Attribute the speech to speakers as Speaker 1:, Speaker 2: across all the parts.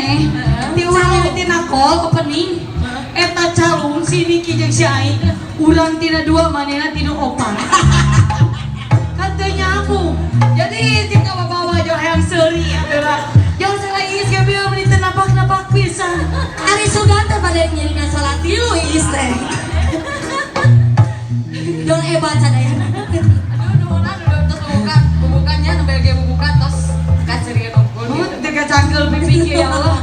Speaker 1: maneh di urang tina call opening eta calung si Niki jeung si Ai urang tina 2 manehna tina 4 katanya aku jadi jika bawa jo hayang seuri adalah jauh selagi geus bieu meuni teu napak-napak pisan
Speaker 2: Ari Sugan teh bade nyirina salat tilu iis teh. Dong baca dayana.
Speaker 3: Bubukannya nembel ge bubukan tos kacerian nongkol.
Speaker 1: tega cangkel pipi ya Allah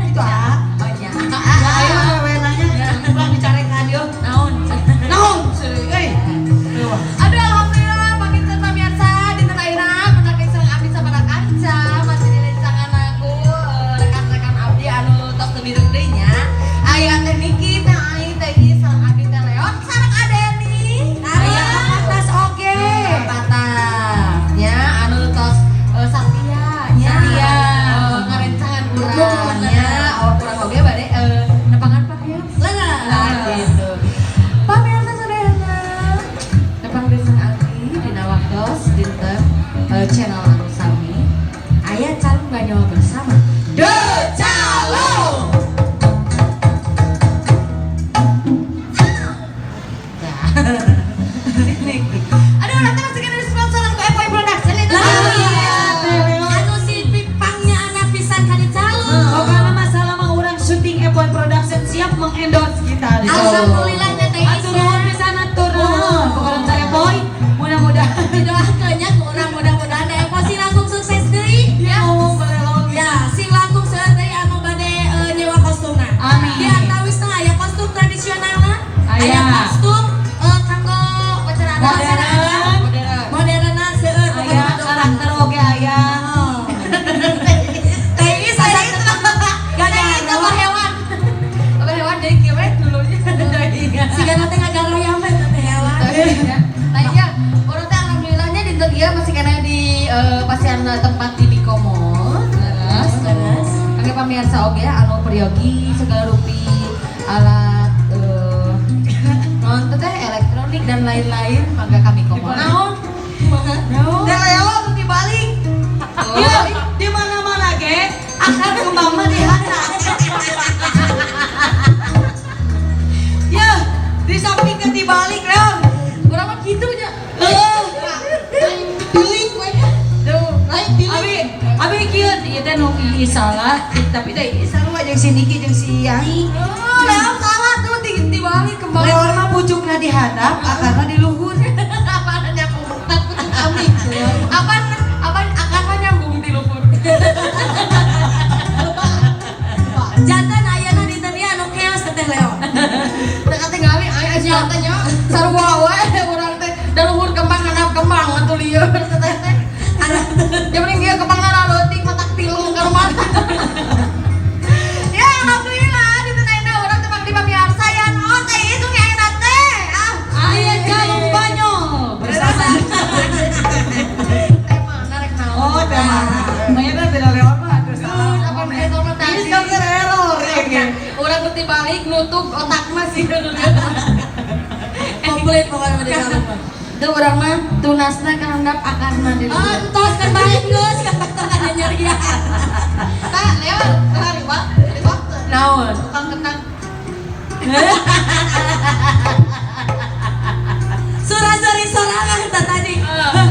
Speaker 3: Itu banyak.
Speaker 1: ayo we nanya pulang dicarekan yo
Speaker 3: Naon?
Speaker 1: naon seuri euy
Speaker 3: Aduh alhamdulillah makin terbiasa di tanah airna bener geus sareng abdi sabaraha kanca masih direncangan aku rekan-rekan abdi anu tos teu mireup deui nya. Aya teh Niki teh aing teh ieu sareng abdi teh Leon sareng Adeni.
Speaker 2: Aya atas oge.
Speaker 3: Batas nya anu tos Satya nya.
Speaker 2: Satya.
Speaker 3: Ngarencangan urang nya awak urang oge bade nepangan pakaian. Lah gitu. Pamirsa saudara. Nepang desa Anggi dina waktos dinten channel anu sami aya calung ganyawa bersama. De Calung. Aduh, nanti masih kena sponsoran ku Epoy Production itu.
Speaker 2: Anu si pipangnya anak pisan kali calung.
Speaker 1: pokoknya masalah mah urang syuting F1 Production siap mengendorse kita di
Speaker 2: Alhamdulillah nya teh
Speaker 1: atur nuhun pisan atur nuhun pokoknya saya boy mudah-mudahan
Speaker 2: didoakeunnya ku urang mudah-mudahan da Evo sing langkung sukses deui.
Speaker 1: ya boleh lawan
Speaker 2: Ya, sing langkung seueur deui anu bade nyewa kostumna.
Speaker 1: Amin.
Speaker 2: Di antawis teh aya kostum tradisionalna, aya
Speaker 1: Aya.
Speaker 2: kostum kanggo acara
Speaker 1: modern
Speaker 2: modernna seueur
Speaker 1: aya karakter oge aya
Speaker 2: Teh is aya
Speaker 3: Itu apa hewan? Apa hewan jadi kira dulunya.
Speaker 2: sigana teh ngagaraya mah teh hewan.
Speaker 3: Nah iya, orang teh alhamdulillahnya di dia masih kena di pasian tempat di Bikomo. Terus, pakai pemirsa oge anu peryogi segala rupi alat non teh elektronik dan lain-lain mangga kami komo. Naon?
Speaker 1: dan Leon dibalik ya di mana-mana ge akar kembang mah di hana ya di samping ke dibalik Leon
Speaker 3: Urang mah kitu nya.
Speaker 1: Dilik we. Abi kieu ieu teh nu salah, tapi teh sarua jeung si Niki jeung si Yai.
Speaker 3: Leon salah tuh dibalik kembali.
Speaker 1: Leon mah pucukna dihadap, akarna di luhur.
Speaker 3: Apaan nyambung pucuk kami. Apaan akarna nyambung di luhur.
Speaker 2: Jantan ayeuna dinten ieu anu keos teh Leon.
Speaker 3: Teu katingali aya aja teh nya. Sarua wae urang teh da luhur kembang handap kembang atuh lieur teh teh. Ya mending ieu kembangna leutik matak tilung ka rumah. Ya alhamdulillah di teu ayeuna urang teh di pamirsa ya naon teh itu nya ayeuna teh.
Speaker 1: Aya calung banyol bersama.
Speaker 3: Teh mana rek naon?
Speaker 1: Oh, teh mana? Mayana tidak Leon mah terus salah.
Speaker 3: Apa eta mah tadi?
Speaker 1: Ini dokter error ya ge.
Speaker 3: Urang beuti balik nutup otakna sih dulu.
Speaker 2: Komplit pokoknya bade calung mah.
Speaker 3: Tuh urang mah tunasna kahandap akarna di luhur.
Speaker 2: Entos kan balik geus kan faktor ada nyerian.
Speaker 3: Tah, Leon, hari waktu. Naon? Tukang ketang.
Speaker 2: Sura-suri sorangan teh tadi.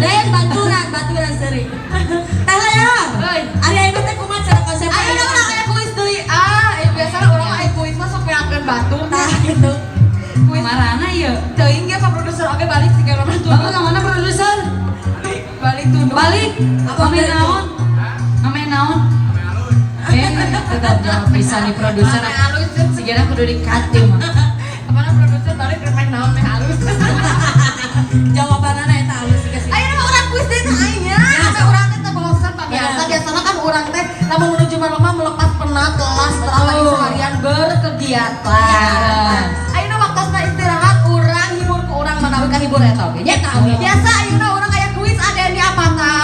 Speaker 2: Den baturan seuri. Teh Leon.
Speaker 3: Heuy.
Speaker 2: Ari ayeuna teh kumaha cara konsep
Speaker 3: Ayo
Speaker 2: ayeuna?
Speaker 3: dong aya kuis deui. Biasa urang mah aya kuis mah sok peangkeun batu.
Speaker 2: Tah gitu.
Speaker 3: Kuis
Speaker 1: Marana ieu?
Speaker 3: teuing ge Pak Produser oge balik sih kalau mah tuh.
Speaker 1: Bapak kemana produser?
Speaker 3: Balik tuh.
Speaker 1: Balik. Ame naon? Ame naon? Tetap jawab bisa nih produser.
Speaker 3: Ame halus.
Speaker 1: Sigana kudu di-cut ieu mah.
Speaker 3: Apana produser balik rek main naon meh halus.
Speaker 2: Jawabanana eta halus geus.
Speaker 3: Ayo mah urang kuis deui teh aing nya. Sampai urang teh bosan Pak biasa. Biasana kan urang teh lamun menuju rumah melepas penat kelas setelah lagi seharian berkegiatan. Ayeuna waktosna istirahat urang hibur ku urang manawi ka hibur eta oge nya. Biasa ayeuna urang aya kuis ada di apata.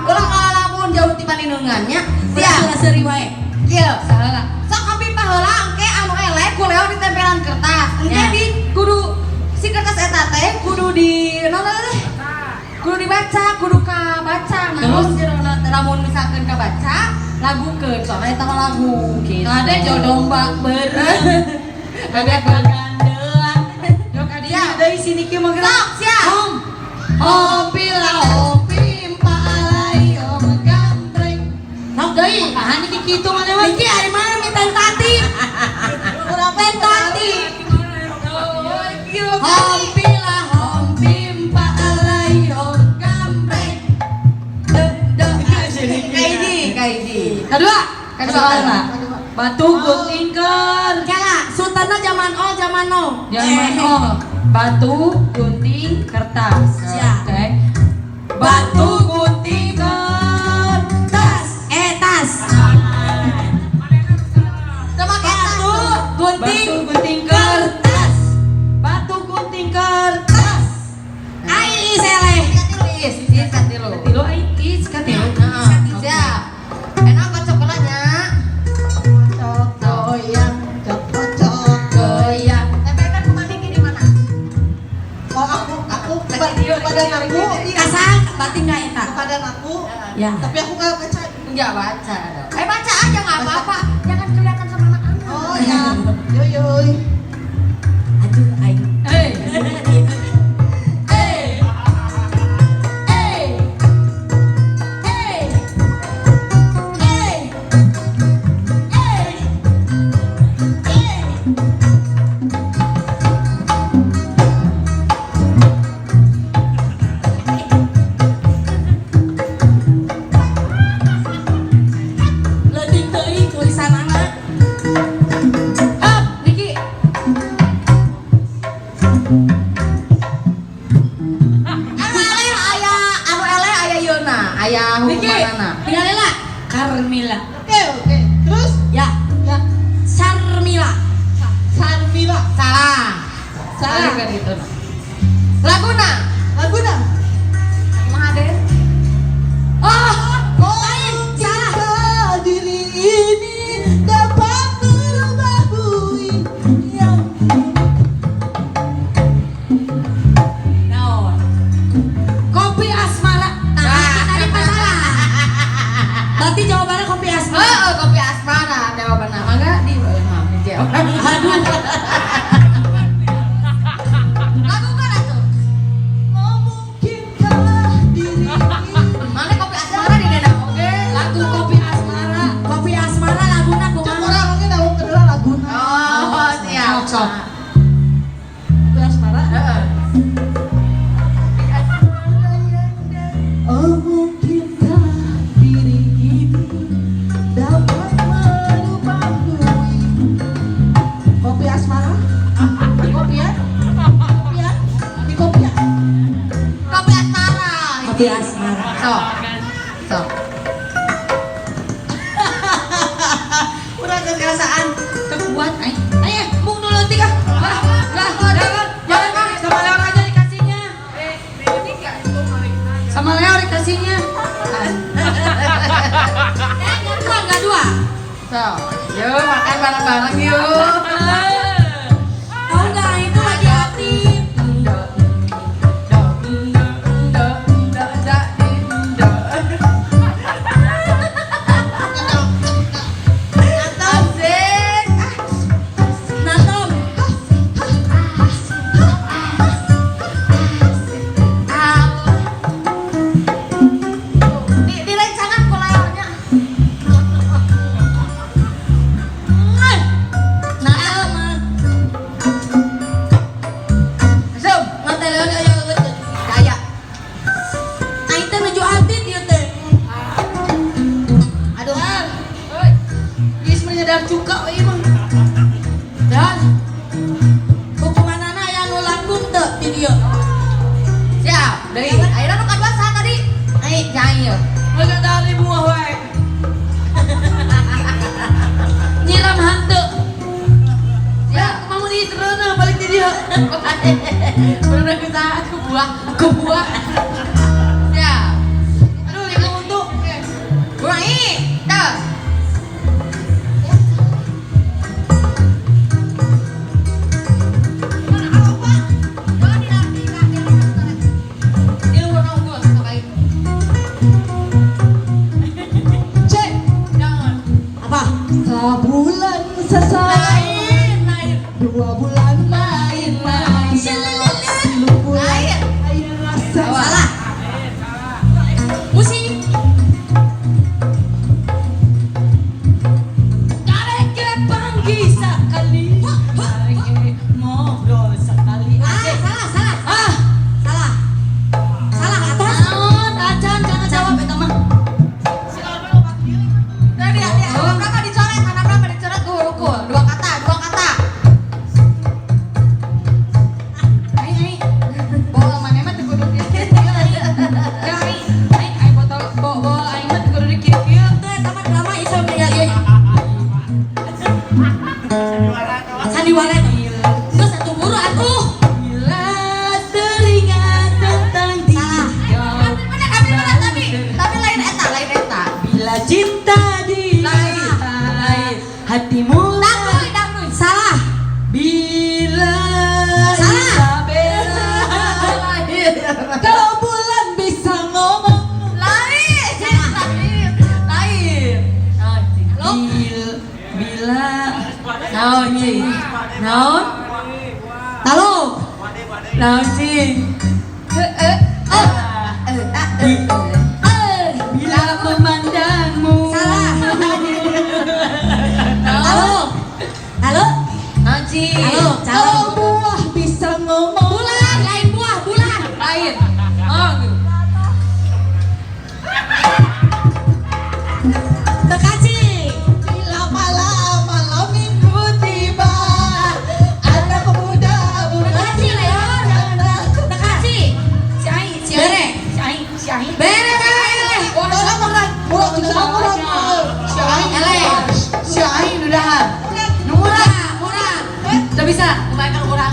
Speaker 3: Urang ngalamun jauh ti paninungannya. Sia.
Speaker 2: Sura-suri wae.
Speaker 3: Ieu salah. Sok kopi paheula engke anu elek ku Leo ditempelan kertas. Engke di kudu si kertas eta teh kudu di naon teh? Kudu dibaca, kudu kabaca. Terus lamun misalkeun kabaca lagu ke soalnya eta mah lagu gitu.
Speaker 1: Ada jodoh mbak beren. Bebek bergandelan. Jok adinya dari sini ki mah gerak.
Speaker 3: Siap.
Speaker 1: Hopi lah hopi palai om gambreng.
Speaker 2: Nok deui.
Speaker 1: Ah ini kitu mana mah?
Speaker 2: Niki ari mana minta tati. Urang tati.
Speaker 1: Hompi lah hompi palai om gambreng.
Speaker 3: Kaidi.
Speaker 1: Kedua lah. Batu guntingker.
Speaker 2: Kela, sultanna zaman no.
Speaker 1: Jangan batu gunting kertas.
Speaker 2: Siap.
Speaker 1: Oke. Batu gunting kertas.
Speaker 2: Tas. Batu gunting.
Speaker 1: Batu gunting kertas. Batu gunting kertas.
Speaker 2: Ai seleh.
Speaker 1: Katilu ai is katilu.
Speaker 3: Siap. Enak kok coklatnya.
Speaker 4: Goyang, cocok,
Speaker 3: Goyang. Tapi kan kemana di mana?
Speaker 4: oh aku badan aku,
Speaker 2: Kasang batin enggak eta?
Speaker 4: badan aku,
Speaker 2: Ya.
Speaker 4: tapi aku nggak baca.
Speaker 3: Enggak baca dong. Baca aja nggak apa-apa. Jangan kelihatan sama anak-anak.
Speaker 4: Oh ya, yoyoy.
Speaker 2: Aduh aing.
Speaker 1: Eh.
Speaker 2: Leutik teuing tulisanana.
Speaker 1: Up, Niki.
Speaker 3: Anu ele aya Yona, aya
Speaker 1: Niki.
Speaker 3: hukumanana.
Speaker 2: Tinggalila.
Speaker 1: Carmila.
Speaker 4: Oke, terus
Speaker 2: Ya.
Speaker 4: ya
Speaker 2: Sarmila.
Speaker 4: Sarmila,
Speaker 3: Salah.
Speaker 4: salah.
Speaker 3: Kan gitu. Laguna.
Speaker 4: Laguna.
Speaker 3: Mahaden.
Speaker 2: Lain, salah.
Speaker 4: Jika diri ini dapat merubah bui yang
Speaker 1: Naon? Kopi asmara.
Speaker 2: Tadi pas salah. Berarti jawabannya kopi asmara.
Speaker 3: Oh, kopi asmara jawabanna. Mangga di dijawab.
Speaker 2: Aduh.
Speaker 3: Lagu kan atuh.
Speaker 4: memungkinkah diri
Speaker 3: Mana kopi asmara di dana oge?
Speaker 1: Lagu kopi asmara.
Speaker 2: Kopi asmara laguna kumaha?
Speaker 4: orang orangnya tahu kenal Laguna.
Speaker 3: Oh, siap.
Speaker 1: Sok.
Speaker 4: Kopi asmara.
Speaker 3: Heeh.
Speaker 4: Oh mungkinkah diri ini dapat merubah bui. Kopi asmara. Di kopi ya. Kopi ya. Di kopi ya.
Speaker 3: Kopi asmara.
Speaker 2: Kopi asmara.
Speaker 3: Sok. Sok.
Speaker 1: Urang kekerasaan kekuat ai. Ayo, mung nu leutik ah. Jangan. Sama Leo aja dikasihnya. Sama Leo dikasihnya.
Speaker 2: Enggak dua.
Speaker 3: Sok. Yuk makan bareng-bareng yuk.
Speaker 2: Oh enggak, itu lagi aktif. Natom.
Speaker 3: Di rancangan koleonya.
Speaker 2: Natom.
Speaker 3: Zoom.
Speaker 2: Mateleon aya leutik.
Speaker 3: Daya.
Speaker 2: Aing teh nuju atit ieu teh.
Speaker 3: Aduh.
Speaker 1: Geus menyadap cuka we mah.
Speaker 2: Dan hukumanana aya nu langkung teu di dieu.
Speaker 3: Siap. Deui. Ayeuna nu kadua saha tadi? Ai, jai.
Speaker 1: Enggak dari buah we. Nyiram hanteu. Ya, mau di terana balik di dia.
Speaker 3: Bener kita aku buah. Siap.
Speaker 1: Aduh, ini untuk.
Speaker 3: Buang i. Dah.
Speaker 4: Cek.
Speaker 3: Jangan.
Speaker 1: hatimu
Speaker 2: Dakuy. Salah.
Speaker 1: bila
Speaker 2: Salah.
Speaker 1: Isabella.
Speaker 4: Kalau bulan bisa ngomong.
Speaker 3: Lain. Halo?
Speaker 1: Bila
Speaker 3: Naon, Cing? Naon?
Speaker 2: Halo.
Speaker 3: Naon, Cing?
Speaker 1: bila memandangmu.
Speaker 2: Salah. Halo. Halo.
Speaker 3: Naon, Cing?
Speaker 2: Halo.
Speaker 4: Kalau
Speaker 2: Calon.
Speaker 4: buah bisa ngomong.
Speaker 2: Bulan, lain buah, bulan.
Speaker 3: Lain. Oh, gitu.
Speaker 2: Bekasi.
Speaker 4: Bila malam minggu tiba, anak pemuda
Speaker 2: Bekasi, Leon. Bekasi.
Speaker 1: Si Aing, si
Speaker 2: Bere.
Speaker 1: Aing, si Aing, si Aing.
Speaker 2: Bere.
Speaker 4: Buah juga ngomong. Si Aing, si Aing udah.
Speaker 2: Murah, murah.
Speaker 3: Udah bisa. Kebanyakan orang.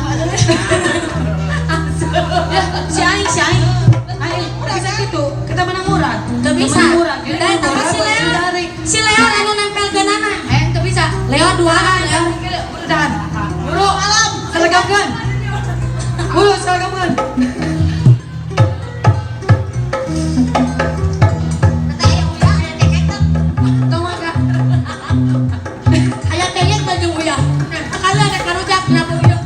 Speaker 1: Ya, si Aing, si Aing. Aing, bisa gitu. Kita menang murah.
Speaker 2: Gak bisa.
Speaker 1: Menang murah. Jadi
Speaker 2: Dan
Speaker 1: murah,
Speaker 2: si Leon.
Speaker 1: tarik.
Speaker 2: Si Leon anu nempel ke nana.
Speaker 3: Tuh bisa.
Speaker 2: Leon duaan, Leon.
Speaker 1: Udahan. Buru, selegamkan. Buru, selegamkan.
Speaker 2: Tau gak, Kak? Aya tengek baju uyah. Sekali ada karujak kenapa uyah?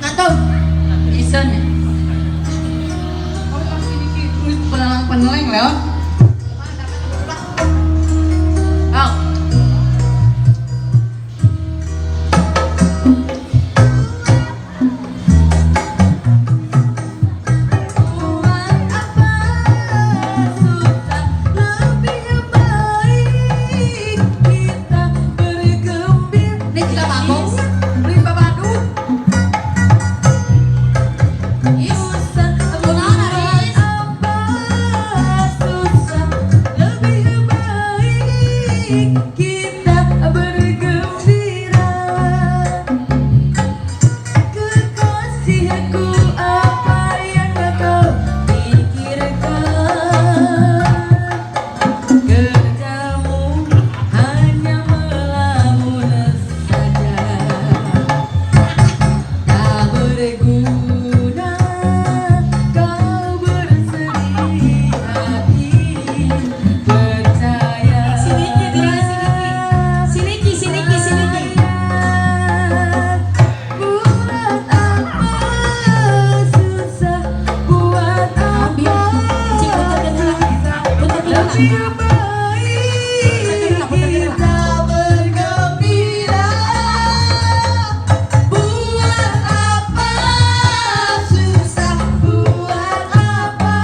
Speaker 2: Ngantung.
Speaker 1: Bisa nih. Penelang-peneleng, Leon.
Speaker 3: Oh.
Speaker 2: Ini kita mabok.
Speaker 3: Beli babadu.
Speaker 4: Kita bergembira, kekasihku, apa yang kau pikirkan? Kerjamu hanya melamun saja, tak berguna kau bersedih hati. Percaya
Speaker 2: Siniki.
Speaker 4: buat apa susah, buat apa lebih baik kita bergembira. Buat apa susah, buat apa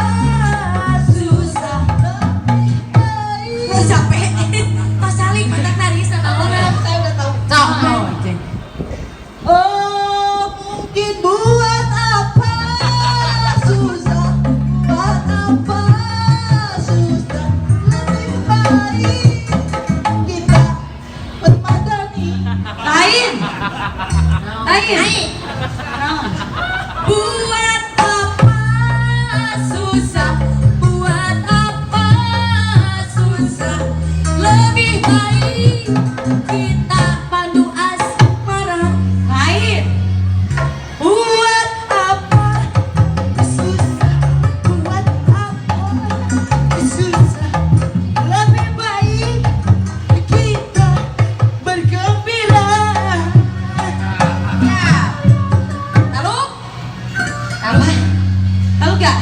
Speaker 4: susah, lebih baik.
Speaker 2: Capek. Pas saling bentak nari sama orang.
Speaker 4: Saya udah tahu.
Speaker 3: Oh, Cing.
Speaker 4: Oh, mungkin buat apa susah, buat apa susah, lebih baik kita permadani.
Speaker 1: Lain.
Speaker 2: Buat apa susah, buat apa susah, lebih baik kita pandu asmara.
Speaker 1: Lain.
Speaker 4: Buat apa susah, buat apa susah, lebih baik kita bergembira.
Speaker 2: Lalu?
Speaker 1: Apa? Tahu gak?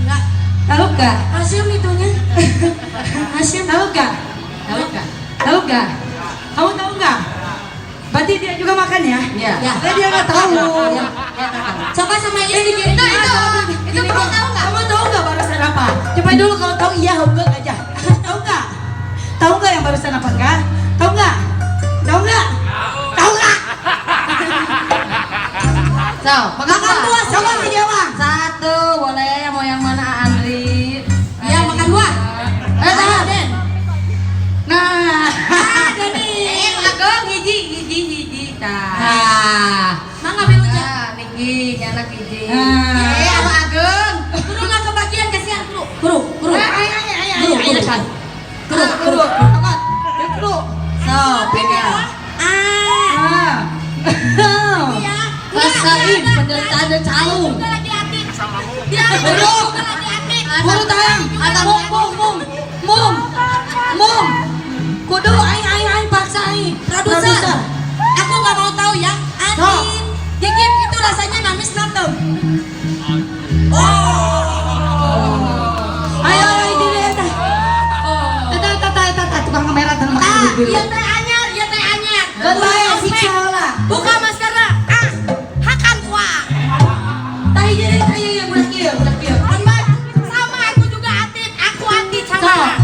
Speaker 2: Enggak.
Speaker 1: Tahu gak?
Speaker 2: Hasil itunya. Hasil.
Speaker 1: Tahu gak?
Speaker 3: Tahu kan?
Speaker 1: Tahu gak? Kamu tahu gak? Berarti dia juga makan ya?
Speaker 3: Iya.
Speaker 2: Ya.
Speaker 1: Dia nggak tahu.
Speaker 2: Coba sama ini sedikit.
Speaker 3: Itu perlu tahu nggak?
Speaker 1: Kamu tahu nggak barusan apa? Coba dulu kalau tahu iya enggak aja. Tahu nggak? Tahu nggak yang barusan apa enggak? Tahu nggak? Tahu nggak? Tahu nggak?
Speaker 3: So,
Speaker 2: Makan buah,
Speaker 1: Coba si Dewa.
Speaker 3: Satu, boleh. Mau yang mana, Andri?
Speaker 2: Iya, makan buah.
Speaker 3: Tahan.
Speaker 2: Den.
Speaker 1: Nah,
Speaker 2: Ada nih.
Speaker 3: Agong, hiji.
Speaker 2: Nah, mangga bilunya.
Speaker 3: Niki, anak hiji.
Speaker 1: Nah.
Speaker 3: Apa Agong?
Speaker 2: Kuru nggak kebagian kasihan kuru. Kuru.
Speaker 1: Ayo.
Speaker 2: Kuru.
Speaker 1: Amat.
Speaker 2: ada calung.
Speaker 3: juga lagi atik. Dia
Speaker 1: Bro.
Speaker 3: juga lagi atik.
Speaker 1: Kudu tayang. Mum. Kudu aing paksa aing.
Speaker 2: Produser. Aku nggak mau tahu ya. Atin. Gigit itu rasanya namis nantem.
Speaker 1: Ayo diri eta. Eta tukang kamera teh make dulu.
Speaker 3: Ieu teh anyar, ieu teh anyar.
Speaker 1: Kan bae siksa heula.
Speaker 3: Buka maskerna. Hakan kuah.
Speaker 1: Tah hiji deui yang budak ieu.
Speaker 3: Sama aku juga atit, aku atit sama.
Speaker 1: So.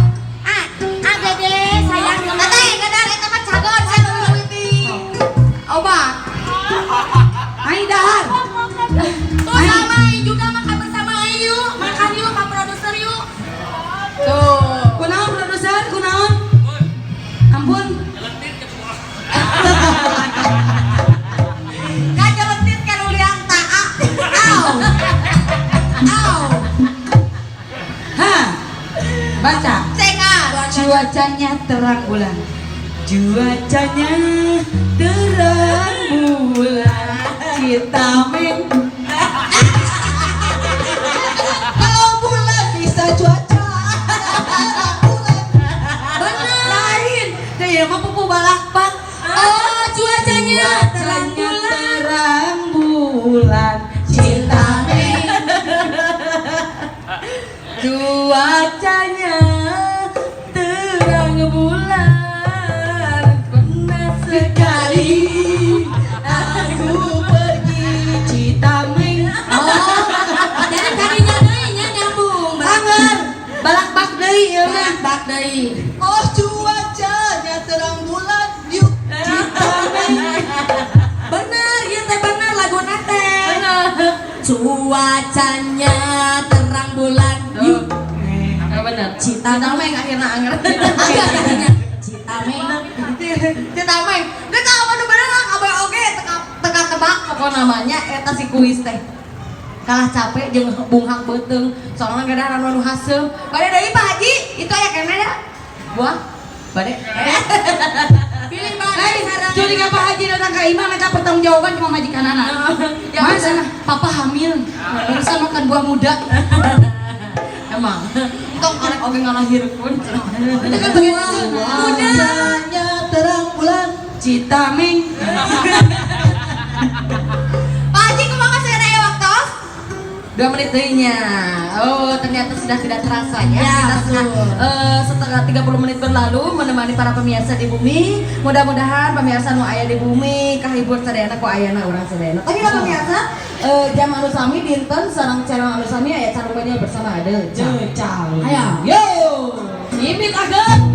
Speaker 3: Dede sayang sama.
Speaker 2: Teteh, kadang eta mah cagon saya mimiti.
Speaker 1: Obat. Aing dahar.
Speaker 3: Tuh sama Ayu juga makan bersama Ayu. Makan yuk, Pak Produser yuk.
Speaker 1: Tuh. Kunaon produser? Kunaon? Ampun.
Speaker 2: Kajeletit kan uliang taa. Au.
Speaker 1: Hah. Baca.
Speaker 2: Cengar.
Speaker 1: Cuacanya terang bulan. Cuacanya terang bulan. Citameng.
Speaker 4: Kalau bulan bisa cuaca.
Speaker 1: Bener. Lain. Kayak mah pupu balakbak.
Speaker 2: Oh, cuacanya terang
Speaker 1: Cuacanya
Speaker 2: bulan.
Speaker 1: terang bulan. Citameng. Cuacanya terang bulan. Pernah sekali aku pergi Citameng.
Speaker 2: Oh, jadi kadinya deui nya nyambung.
Speaker 1: Anger. Balakbak deui ieu mah.
Speaker 2: Bak deui.
Speaker 4: Oh cuacanya terang bulan. Yuk.
Speaker 2: Bener, ieu teh bener laguna teh. Cuacanya terang bulan. Yuk.
Speaker 1: Bener.
Speaker 2: Citameng akhirna anger. Citameng.
Speaker 3: Citameng. Dia tahu mana bener lah, kabeh oge teka tebak apa namanya eta si kuis teh. Kalah capek jeung bunghang beuteung, soalna gada anu haseum. Bade deui Pak Haji, itu aya kene da. Buah. Bade.
Speaker 2: Pilih bade
Speaker 1: Hei,
Speaker 2: sarang.
Speaker 1: curi ka Pak Haji datang ka imam eta pertanggungjawaban cuma majikan anak.
Speaker 3: Ya,
Speaker 1: Mas, papa hamil. Barusan makan buah muda.
Speaker 3: Emang. Tong arek oge ngalahirkeun.
Speaker 1: Itu kan begitu.
Speaker 4: Cuacanya terang bulan.
Speaker 1: Citameng.
Speaker 3: Pak Haji kumaha saya aya waktos? 2 menit deui-nya. Oh, ternyata sudah tidak terasa ya.
Speaker 2: Ya,
Speaker 3: Kita setengah 30 menit berlalu menemani para pemirsa di bumi. Mudah-mudahan pemirsa nu aya di bumi kahibur sadayana ku ayana urang sadayana. Tapi lah pemirsa, jam anu sami dinten sareng calon anu sami aya carungkeunnya bersama ada.
Speaker 1: Cecau.
Speaker 3: Aya.
Speaker 1: Yo. Imit agen.